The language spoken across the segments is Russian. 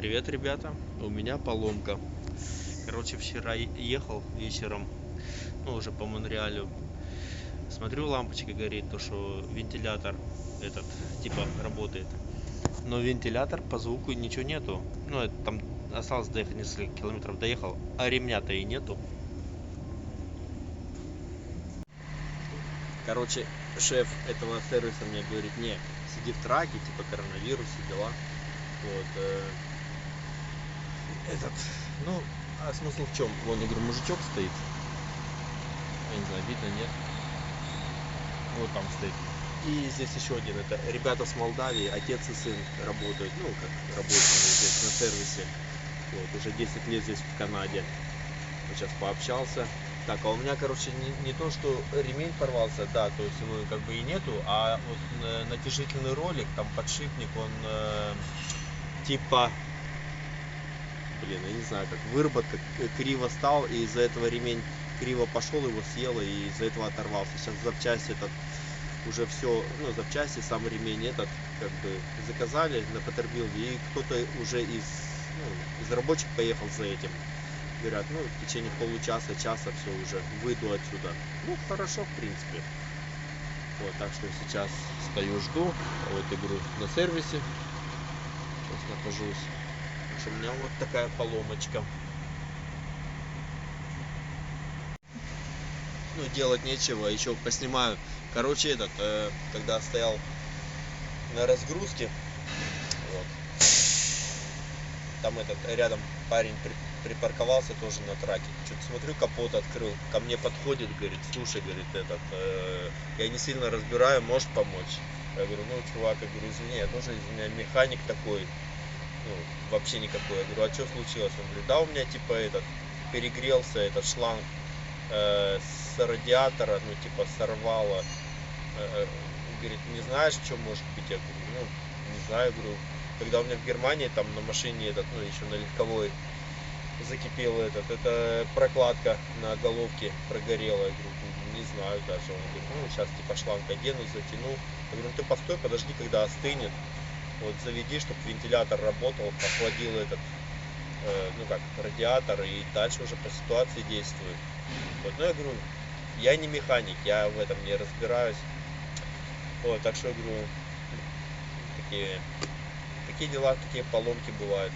Привет, ребята. У меня поломка. Короче, вчера ехал вечером, ну, уже по Монреалю. Смотрю, лампочка горит, то что вентилятор этот, типа, работает. Но вентилятор по звуку ничего нету. Ну, это там осталось доехать несколько километров, доехал, а ремня-то и нету. Короче, шеф этого сервиса мне говорит: не, сиди в траке, типа коронавирус и дела. Вот, этот, ну, а смысл в чем? Вон, я говорю, мужичок стоит. Я не знаю, видно, нет. Вот там стоит. И здесь еще один. Это ребята с Молдавии, отец и сын работают. Ну, как работают здесь на сервисе. Вот, уже 10 лет здесь в Канаде. Вот сейчас пообщался. Так, а у меня, короче, не то, что ремень порвался, да, то есть его как бы и нету, а вот натяжительный ролик, там подшипник, он типа, блин, я не знаю, как выработка криво стал, и из-за этого ремень криво пошел, его съело, и из-за этого оторвался. Сейчас запчасти этот уже все, ну, запчасти, сам ремень этот, как бы, заказали на Peterbilt, и кто-то уже из рабочих поехал за этим. Говорят, ну, в течение получаса, часа все, уже выйду отсюда. Ну, хорошо, в принципе. Вот, так что сейчас стою, жду. Вот, я говорю, на сервисе. Сейчас нахожусь. Так что у меня вот такая поломочка. Ну, делать нечего, еще поснимаю. Короче, этот, когда стоял на разгрузке, вот, там этот рядом парень припарковался тоже на траке. Что-то смотрю, капот открыл, ко мне подходит, говорит: слушай, говорит, этот, я не сильно разбираю, можешь помочь? Я говорю: ну, чувак, я говорю, извини, я тоже из меня механик такой, ну, вообще никакой. Я говорю: а что случилось? Он говорит: да, у меня типа этот перегрелся этот шланг с радиатора, ну, типа сорвало. Говорит: не знаешь, что может быть? Я говорю: ну, не знаю. Говорю, когда у меня в Германии там на машине этот, ну, еще на легковой закипел это прокладка на головке прогорела. Я говорю: не знаю даже. Он говорит: ну, сейчас типа шланг одену, затяну. Я говорю: ну, ты постой, подожди, когда остынет, вот, заведи, чтобы вентилятор работал, охладил этот, ну, как, радиатор, и дальше уже по ситуации действует. Вот, ну, я говорю, я не механик, я в этом не разбираюсь. Вот, так что я говорю, такие дела, такие поломки бывают.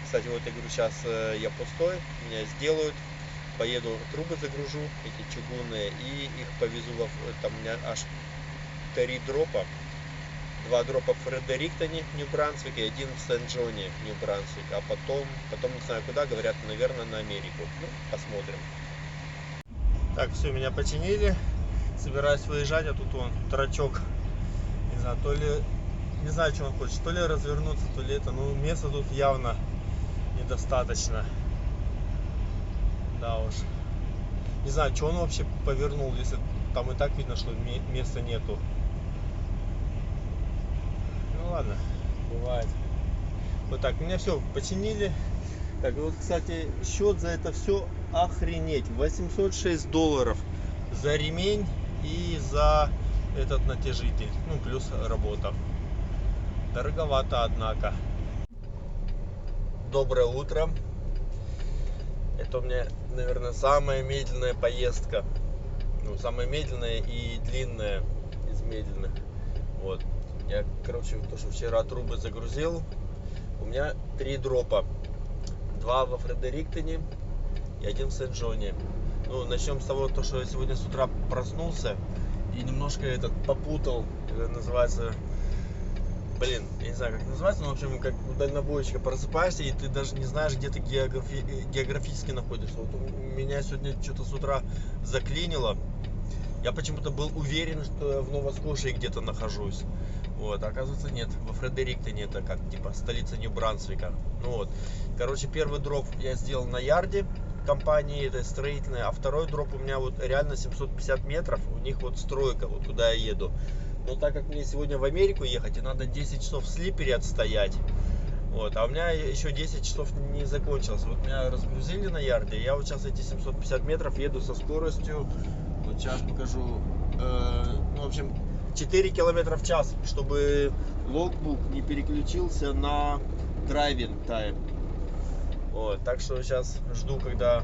Кстати, вот я говорю, сейчас я пустой, меня сделают, поеду, трубы загружу, эти чугунные, и их повезу там у меня аж 3 дропа. 2 дропа в Фредериктоне, Нью-Брансвик, и 1 в Сент-Джоне, Нью-Брансвик. А потом не знаю куда, говорят, наверное, на Америку. Ну, посмотрим. Так, все, меня починили. Собираюсь выезжать, а тут он, трачок. Не знаю, то ли, не знаю, что он хочет, то ли развернуться, то ли это. Ну, места тут явно недостаточно. Да уж. Не знаю, что он вообще повернул, если там и так видно, что места нету. Ну ладно, бывает. Вот так, меня все починили. Так, вот, кстати, счет за это все охренеть. $806 за ремень и за этот натяжитель. Ну, плюс работа. Дороговато, однако. Доброе утро. Это у меня, наверное, самая медленная поездка. Ну, самая медленная и длинная из медленных. Вот. Я, короче, то, что вчера трубы загрузил, у меня 3 дропа. 2 во Фредериктоне и 1 в Сент-Джоне. Ну, начнем с того, что я сегодня с утра проснулся и немножко этот попутал. Это называется, блин, я не знаю, как это называется, но, в общем, как дальнобойщика, просыпаешься, и ты даже не знаешь, где ты географически находишься. Вот у меня сегодня что-то с утра заклинило. Я почему-то был уверен, что я в Нова-Скошии где-то нахожусь. Вот, а оказывается, нет, во Фредериктоне, это как, типа, столица Нью-Брансвика. Ну вот, короче, первый дроп я сделал на ярде компании этой строительной, а второй дроп у меня вот реально 750 метров, у них вот стройка, вот куда я еду. Но так как мне сегодня в Америку ехать, и надо 10 часов в слипере отстоять, вот, а у меня еще 10 часов не закончилось. Вот меня разгрузили на ярде, я вот сейчас эти 750 метров еду со скоростью, вот сейчас покажу, ну, в общем, 4 километра в час, чтобы логбук не переключился на driving time. Вот, так что сейчас жду, когда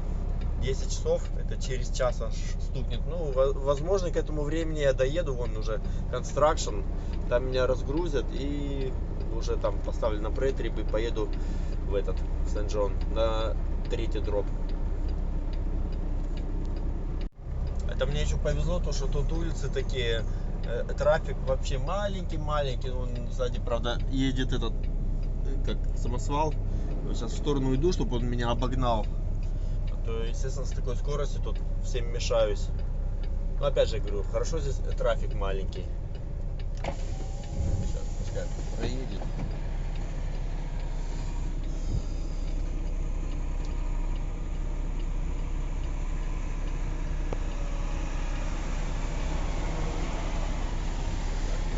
10 часов, это через час аж стукнет. Ну, возможно, к этому времени я доеду, вон уже construction, там меня разгрузят и уже там поставлю на прейтриб и поеду в этот, в Сен-Джон, на третий дроп. Это мне еще повезло, то что тут улицы такие, трафик вообще маленький, он сзади, правда, едет этот, как самосвал. Сейчас в сторону иду, чтобы он меня обогнал. А то, естественно, с такой скоростью тут всем мешаюсь. Но опять же говорю, хорошо здесь трафик маленький. Сейчас пускай проедет.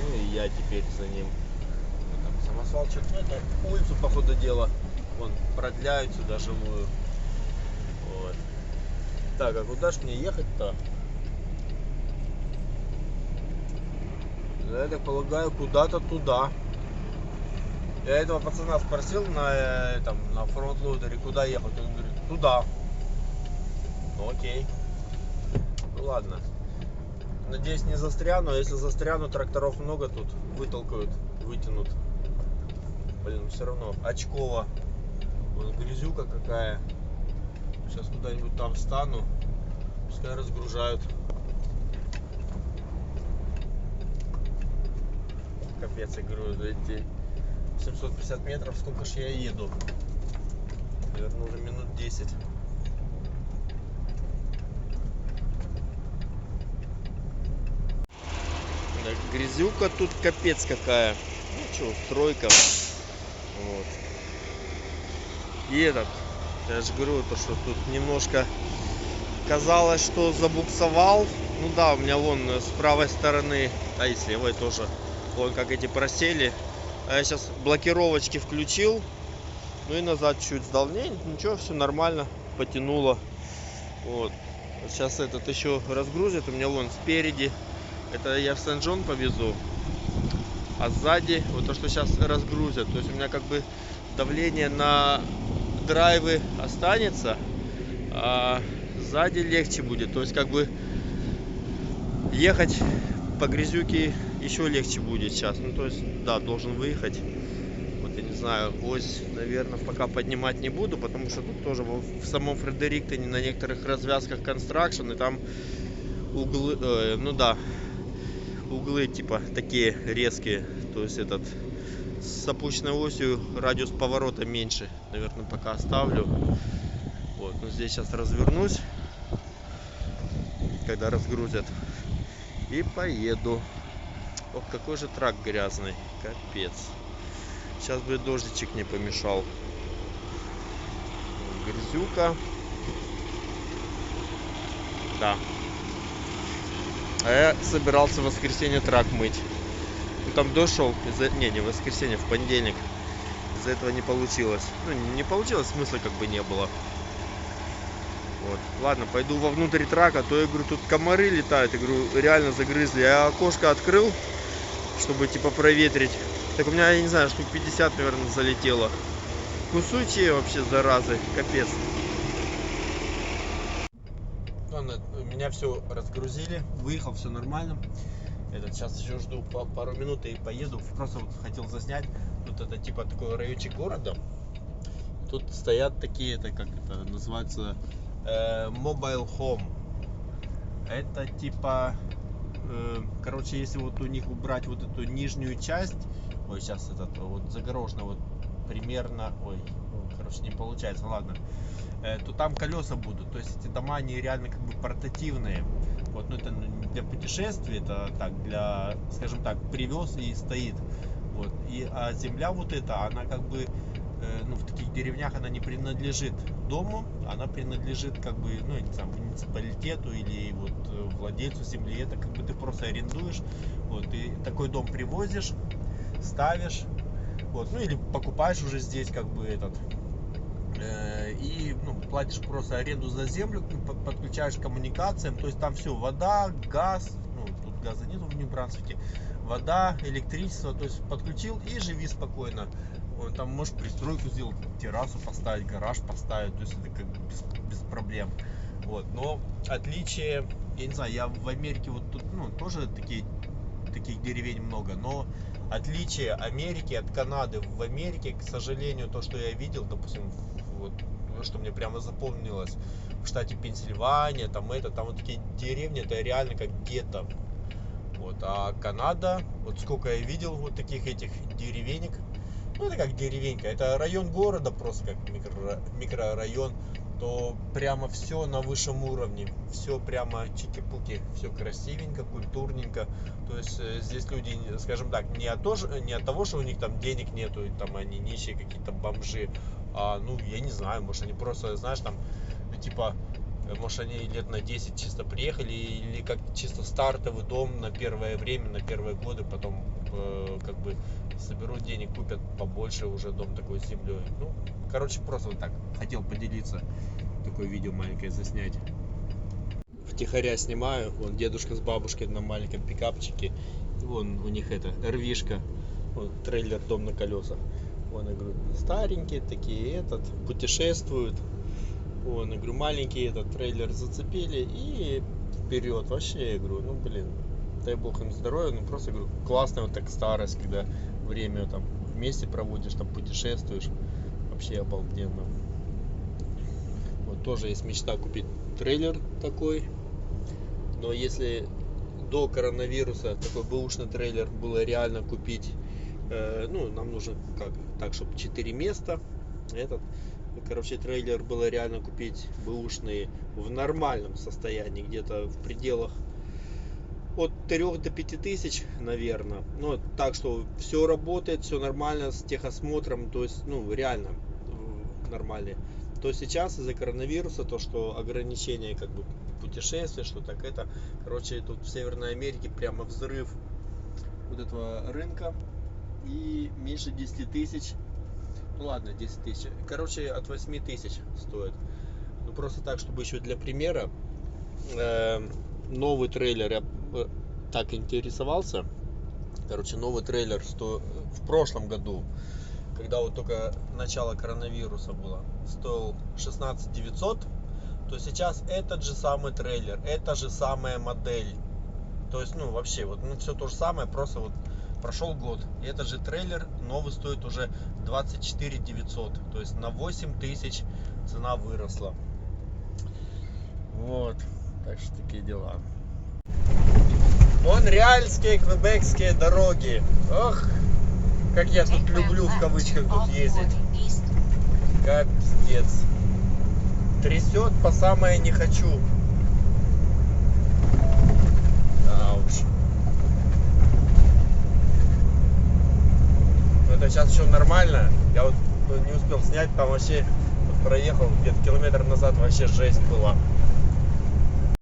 Ну и я теперь за ним. Там самосвал что-то, ну, это улицу по ходу дела вон продляют сюда живую. Вот. Так, а куда ж мне ехать-то? Я так полагаю, куда-то туда. Я этого пацана спросил на фронтлоудере, куда ехать. Он говорит, туда. Ну окей. Ну ладно. Надеюсь, не застряну. Если застряну, тракторов много тут. Вытолкают, вытянут. Блин, все равно. Очково. Вон грязюка какая. Сейчас куда-нибудь там встану. Пускай разгружают. Капец, я говорю, эти 750 метров, сколько ж я еду? Наверное, уже минут 10. Да, грязюка тут капец какая. Ну что, стройка. Вот. И этот, я же говорю, то, что тут немножко казалось, что забуксовал. Ну да, у меня вон с правой стороны, а и с левой тоже, вон как эти просели. А я сейчас блокировочки включил, ну и назад чуть сдал. Не, ничего, все нормально, потянуло. Вот. Сейчас этот еще разгрузит. У меня вон спереди, это я в Сен-Джон повезу, а сзади вот то, что сейчас разгрузят. То есть у меня как бы давление на драйвы останется, а сзади легче будет. То есть как бы ехать по грязюке еще легче будет сейчас. Ну то есть да, должен выехать. Вот я не знаю, ось, наверное, пока поднимать не буду, потому что тут тоже в самом Фредериктоне на некоторых развязках construction, и там углы, ну да, углы типа такие резкие. То есть этот с опущенной осью радиус поворота меньше. Наверное, пока оставлю. Вот, но здесь сейчас развернусь, когда разгрузят, и поеду. Ох, какой же трак грязный, капец. Сейчас бы дождичек не помешал. Грязюка. Да. А я собирался в воскресенье трак мыть. Ну, там дождь шел, не в воскресенье, в понедельник. Из-за этого не получилось. Ну, не получилось, смысла как бы не было. Вот. Ладно, пойду вовнутрь трака, то я говорю, тут комары летают. Я говорю, реально загрызли. Я окошко открыл, чтобы типа проветрить. Так у меня, я не знаю, штук 50, наверное, залетело. Кусучие вообще заразы, капец. Ладно, меня все разгрузили, выехал, все нормально. Сейчас еще жду пару минут и поеду. Просто вот хотел заснять. Тут это типа такой райончик города. Тут стоят такие, это как это называется, mobile home. Это типа, короче, если вот у них убрать вот эту нижнюю часть, ой, сейчас этот вот загорожено вот примерно, ой, короче, не получается, ладно, то там колеса будут. То есть эти дома, они реально как бы портативные. Вот, ну это для путешествий, это так, для, скажем так, привез и стоит. Вот. А земля вот эта, она как бы, ну, в таких деревнях она не принадлежит дому, она принадлежит как бы, ну, не знаю, муниципалитету или вот владельцу земли. Это как бы ты просто арендуешь, вот, и такой дом привозишь, ставишь, вот, ну или покупаешь уже здесь как бы этот, и, ну, платишь просто аренду за землю, подключаешь к коммуникациям, то есть там все, вода, газ, ну, тут газа нету в Нью-Брансвике, вода, электричество, то есть подключил и живи спокойно. Там можешь пристройку сделать, террасу поставить, гараж поставить, то есть это как бы без проблем. Вот, но отличие, я не знаю, я в Америке вот тут, ну, тоже таких деревень много, но отличие Америки от Канады: в Америке, к сожалению, то, что я видел, допустим, вот, что мне прямо запомнилось, в штате Пенсильвания, там вот такие деревни, это реально как гетто. Вот, а Канада, вот сколько я видел вот таких этих деревенек, ну, это как деревенька, это район города, просто как микрорайон, то прямо все на высшем уровне, все прямо чики-пуки, все красивенько, культурненько. То есть здесь люди, скажем так, не от того, что у них там денег нету, и там они нищие какие-то бомжи, а, ну, я не знаю, может они просто, знаешь, там, типа, может они лет на 10 чисто приехали, или как чисто стартовый дом на первое время, на первые годы, потом как бы соберут денег, купят побольше уже дом такой с землей. Ну, короче, просто вот так хотел поделиться, такое видео маленькое заснять. Втихаря снимаю, вон дедушка с бабушкой на маленьком пикапчике, вон у них это РВшка, вот трейлер, дом на колесах. Вон, я говорю, старенькие такие, путешествуют. Вон, я говорю, маленький этот трейлер зацепили и вперед. Вообще, я говорю, ну блин, дай бог им здоровья, ну просто, говорю, классно вот так старость, когда время там вместе проводишь, там путешествуешь, вообще обалденно. Вот тоже есть мечта купить трейлер такой, но если до коронавируса такой бэушный трейлер было реально купить, ну, нам нужно как так, чтобы 4 места, короче, трейлер было реально купить бэушный в нормальном состоянии, где-то в пределах от 3 до 5 тысяч, наверное. Ну, так что все работает, все нормально, с техосмотром, то есть, ну, реально нормальные. То сейчас из-за коронавируса, то, что ограничения как бы путешествия, что так это, короче, тут в Северной Америке прямо взрыв вот этого рынка, и меньше 10 тысяч, ну ладно, 10 тысяч, короче, от 8 тысяч стоит. Ну, просто так, чтобы еще для примера, новый трейлер, я так интересовался, короче, новый трейлер в прошлом году, когда вот только начало коронавируса было, стоил 16 900, то сейчас этот же самый трейлер, эта же самая модель, то есть, ну, вообще, вот, ну, все то же самое, просто вот прошел год, и этот же трейлер новый стоит уже 24 900, то есть на 8 тысяч цена выросла. Вот, так что такие дела. Монреальские, квебекские дороги. Ох, как я тут люблю в кавычках тут ездить. Капец. Трясет по самое не хочу. Да уж. Но это сейчас еще нормально. Я вот не успел снять, там вообще вот проехал где-то километр назад, вообще жесть была.